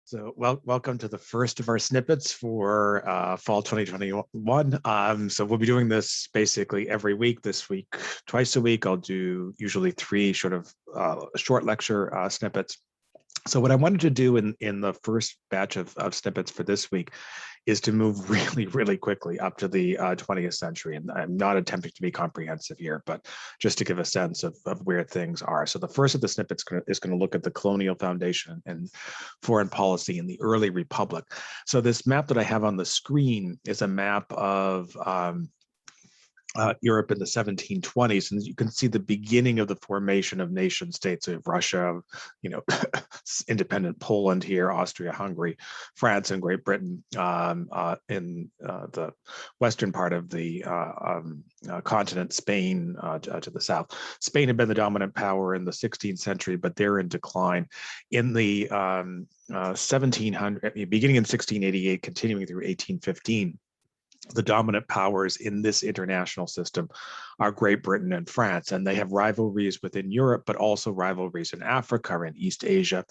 So, welcome to the first of our snippets for fall 2021. So we'll be doing this basically every week. This week, twice a week, I'll do usually three sort of short lecture snippets. So what I wanted to do in the first batch of snippets for this week is to move really quickly up to the 20th century. And I'm not attempting to be comprehensive here, but just to give a sense of where things are. So the first of the snippets is going to look at the colonial foundation and foreign policy in the early republic. So this map that I have on the screen is a map of Europe in the 1720s, and you can see the beginning of the formation of nation states of Russia, independent Poland here, Austria, Hungary, France, and Great Britain in the western part of the continent, Spain to the south. Spain had been the dominant power in the 16th century, but they're in decline. In the 1700, beginning in 1688, continuing through 1815, the dominant powers in this international system are Great Britain and France, and they have rivalries within Europe, but also rivalries in Africa and East Asia,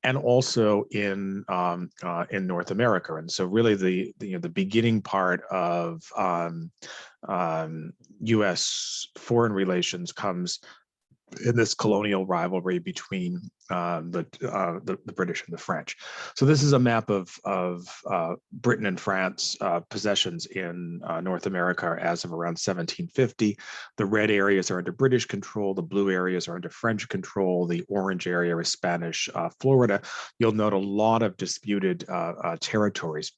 and also in North America. And so, really, the beginning part of U.S. foreign relations comes in this colonial rivalry between the British and the French. So this is a map of Britain and France possessions in North America as of around 1750. The red areas are under British control. The blue areas are under French control. The orange area is Spanish Florida. You'll note a lot of disputed territories.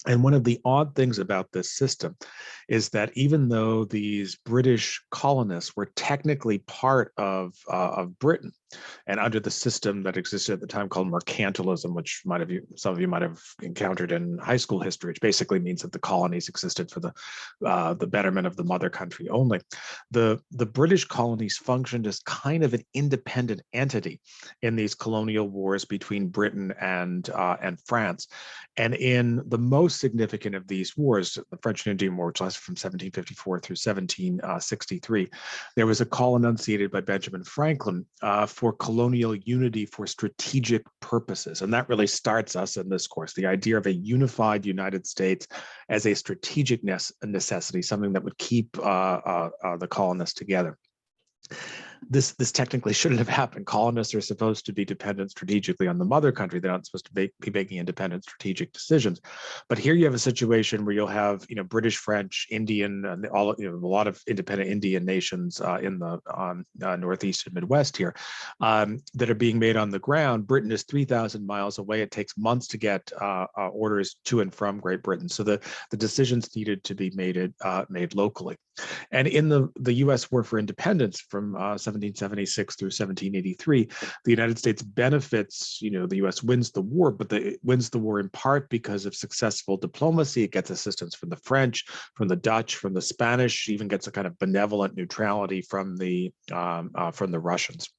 And one of the odd things about this system is that even though these British colonists were technically part of Britain and under the system that existed at the time called mercantilism, which some of you might have encountered in high school history, which basically means that the colonies existed for the betterment of the mother country only. The British colonies functioned as kind of an independent entity in these colonial wars between Britain and France. And in the most significant of these wars, the French and Indian War, which lasted from 1754 through 1763, there was a call enunciated by Benjamin Franklin for colonial unity for strategic purposes. And that really starts us in this course, the idea of a unified United States as a strategic necessity, something that would keep the colonists together. This technically shouldn't have happened. Colonists are supposed to be dependent strategically on the mother country. They're not supposed to be making independent strategic decisions. But here you have a situation where you'll have, British, French, Indian, and a lot of independent Indian nations in the Northeast and Midwest here that are being made on the ground. Britain is 3,000 miles away. It takes months to get orders to and from Great Britain. So the decisions needed to be made locally. And in the U.S. War for Independence from 1776 through 1783, the United States benefits, the U.S. wins the war, but it wins the war in part because of successful diplomacy. It gets assistance from the French, from the Dutch, from the Spanish, even gets a kind of benevolent neutrality from the Russians.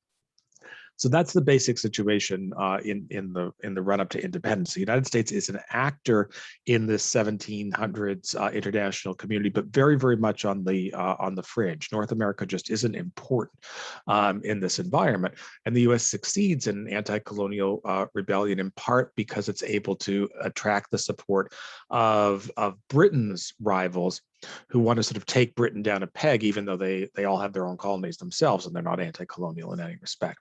So that's the basic situation in the run up to independence. The United States is an actor in this 1700s international community, but very, very much on the fringe. North America just isn't important in this environment, and the U.S. succeeds in anti-colonial rebellion in part because it's able to attract the support of Britain's rivals, who want to sort of take Britain down a peg, even though they all have their own colonies themselves and they're not anti-colonial in any respect.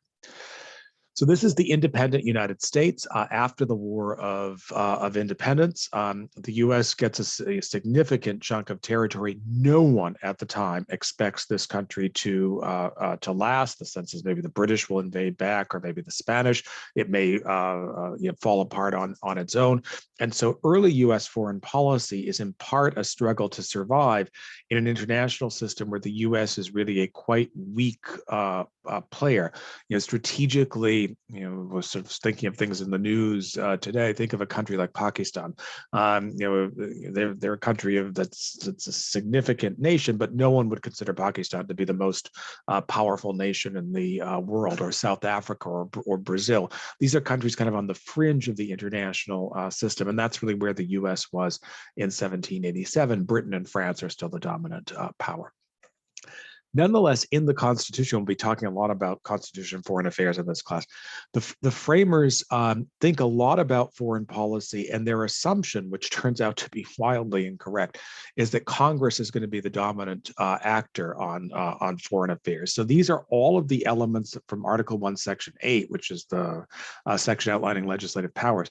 So this is the independent United States after the War of Independence. The U.S. gets a significant chunk of territory. No one at the time expects this country to last. The sense is maybe the British will invade back, or maybe the Spanish. It may fall apart on its own. And so early U.S. foreign policy is in part a struggle to survive in an international system where the U.S. is really a quite weak player. Strategically, was sort of thinking of things in the news today. Think of a country like Pakistan. They're a country that's a significant nation, but no one would consider Pakistan to be the most powerful nation in the world, or South Africa or Brazil. These are countries kind of on the fringe of the international system, and that's really where the U.S. was in 1787. Britain and France are still the dominant power. Nonetheless, in the Constitution, we'll be talking a lot about Constitution and foreign affairs in this class. The framers think a lot about foreign policy, and their assumption, which turns out to be wildly incorrect, is that Congress is going to be the dominant actor on foreign affairs. So these are all of the elements from Article 1, Section 8, which is the section outlining legislative powers,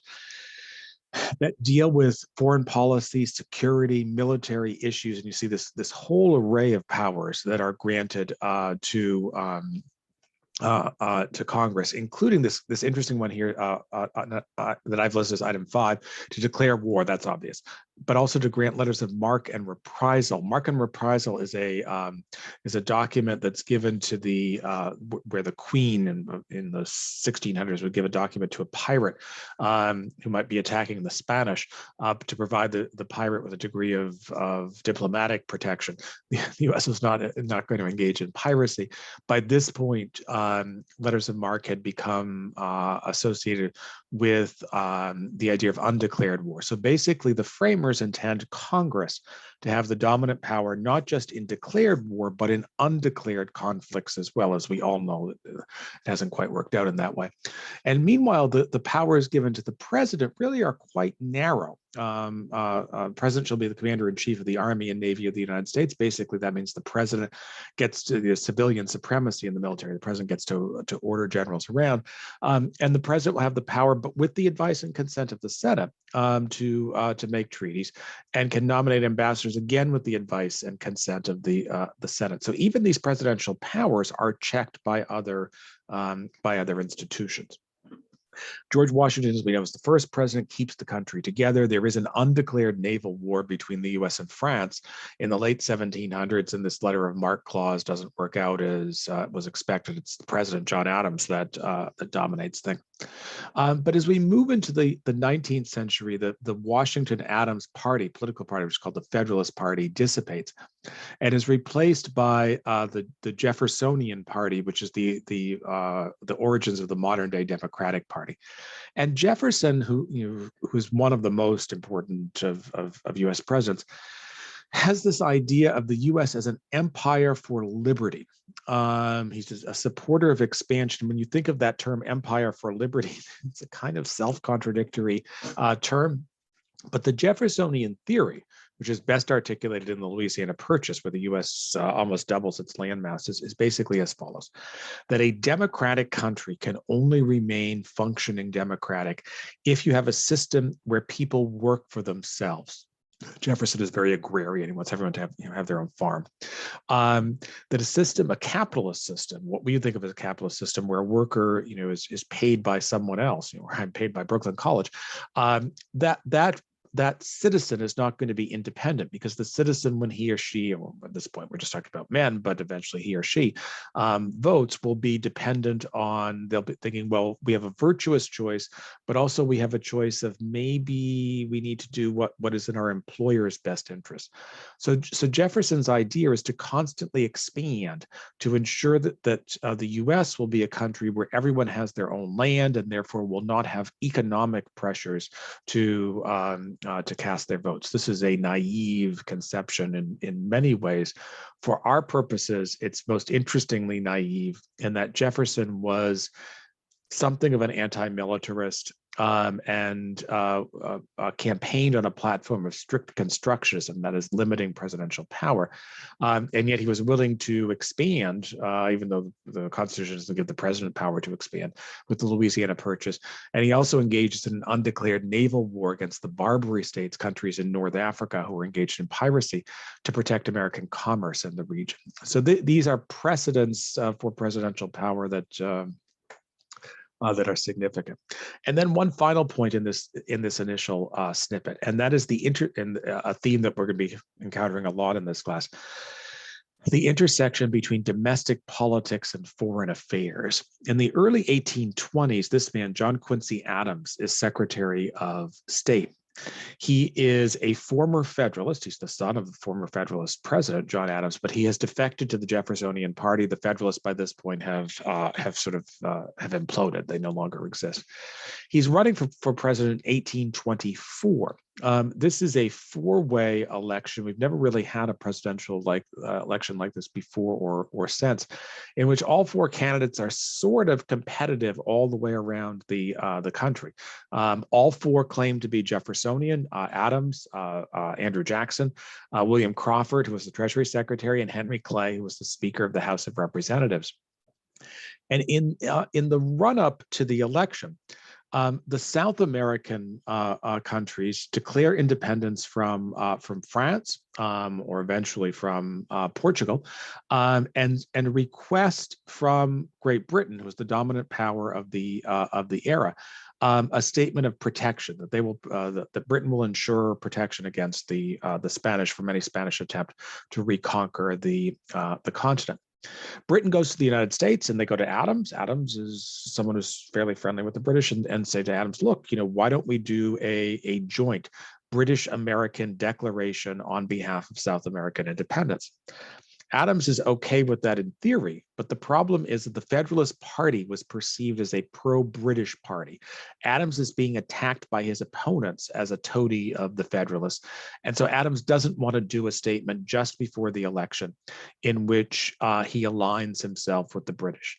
that deal with foreign policy, security, military issues, and you see this whole array of powers that are granted to Congress, including this interesting one here that I've listed as item 5, to declare war. That's obvious, but also to grant letters of marque and reprisal. Marque and reprisal is a document that's given to the where the Queen in the 1600s would give a document to a pirate who might be attacking the Spanish to provide the pirate with a degree of diplomatic protection. The U.S. was not going to engage in piracy. By this point, letters of marque had become associated with the idea of undeclared war. So basically, the framers intend Congress to have the dominant power, not just in declared war, but in undeclared conflicts as well. As we all know, it hasn't quite worked out in that way. And meanwhile, the powers given to the president really are quite narrow. President shall be the commander-in-chief of the Army and Navy of the United States. Basically, that means the president gets to the civilian supremacy in the military. The president gets to order generals around, and the president will have the power, but with the advice and consent of the Senate, to make treaties, and can nominate ambassadors again with the advice and consent of the Senate. So even these presidential powers are checked by other institutions. George Washington, as we know, was the first president, keeps the country together. There is an undeclared naval war between the U.S. and France in the late 1700s, and this letter of marque clause doesn't work out as was expected. It's the president, John Adams, that dominates things. But as we move into the 19th century, the Washington-Adams party, political party, which is called the Federalist Party, dissipates and is replaced by the Jeffersonian Party, which is the origins of the modern-day Democratic Party. And Jefferson, who's one of the most important of U.S. presidents, has this idea of the U.S. as an empire for liberty. He's a supporter of expansion. When you think of that term, empire for liberty, it's a kind of self-contradictory term. But the Jeffersonian theory, which is best articulated in the Louisiana Purchase, where the U.S. Almost doubles its landmass, is basically as follows: that a democratic country can only remain functioning democratic if you have a system where people work for themselves. Jefferson is very agrarian. He wants everyone to have their own farm. That a system, a capitalist system, what we think of as a capitalist system, where a worker, is paid by someone else, or I'm paid by Brooklyn College, that citizen is not going to be independent, because the citizen, when he or she, or at this point we're just talking about men, but eventually he or she votes, will be dependent on, they'll be thinking, well, we have a virtuous choice, but also we have a choice of maybe we need to do what is in our employer's best interest. So Jefferson's idea is to constantly expand, to ensure that the U.S. will be a country where everyone has their own land, and therefore will not have economic pressures to cast their votes. This is a naive conception in many ways. For our purposes, it's most interestingly naive in that Jefferson was something of an anti-militarist and campaigned on a platform of strict constructionism, that is, limiting presidential power. And yet he was willing to expand, even though the Constitution doesn't give the president power to expand, with the Louisiana Purchase. And he also engages in an undeclared naval war against the Barbary States, countries in North Africa who were engaged in piracy, to protect American commerce in the region. So these are precedents for presidential power that are significant. And then one final point in this initial snippet, and that is a theme that we're going to be encountering a lot in this class: the intersection between domestic politics and foreign affairs. In the early 1820s, this man, John Quincy Adams, is Secretary of State. He is a former Federalist. He's the son of the former Federalist president, John Adams, but he has defected to the Jeffersonian Party. The Federalists by this point have imploded. They no longer exist. He's running for president in 1824. This is a four-way election. We've never really had a presidential election like this before or since, in which all four candidates are sort of competitive all the way around the country. All four claim to be Jeffersonian: Adams, Andrew Jackson, William Crawford, who was the Treasury Secretary, and Henry Clay, who was the Speaker of the House of Representatives. And in the run-up to the election, the South American countries declare independence from France, or eventually from Portugal, and request from Great Britain, who was the dominant power of the era, a statement of protection that they will that Britain will ensure protection against the Spanish from any Spanish attempt to reconquer the continent. Britain goes to the United States and they go to Adams. Adams is someone who's fairly friendly with the British, and say to Adams, look, why don't we do a joint British-American declaration on behalf of South American independence? Adams is okay with that in theory, but the problem is that the Federalist Party was perceived as a pro-British party. Adams is being attacked by his opponents as a toady of the Federalists. And so Adams doesn't want to do a statement just before the election in which he aligns himself with the British.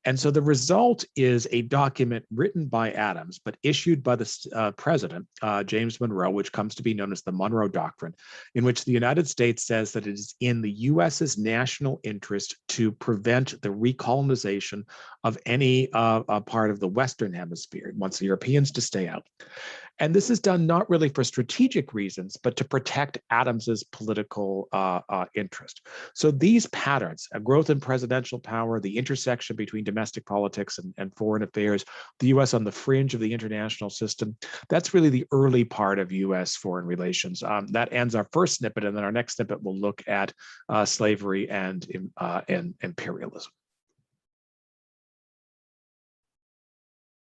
And so the result is a document written by Adams, but issued by the president, James Monroe, which comes to be known as the Monroe Doctrine, in which the United States says that it is in the U.S.'s national interest to prevent the recolonization of any part of the Western Hemisphere. It wants the Europeans to stay out. And this is done not really for strategic reasons, but to protect Adams's political interest. So these patterns, a growth in presidential power, the intersection between domestic politics and foreign affairs, the U.S. on the fringe of the international system, that's really the early part of U.S. foreign relations. That ends our first snippet, and then our next snippet will look at slavery and imperialism.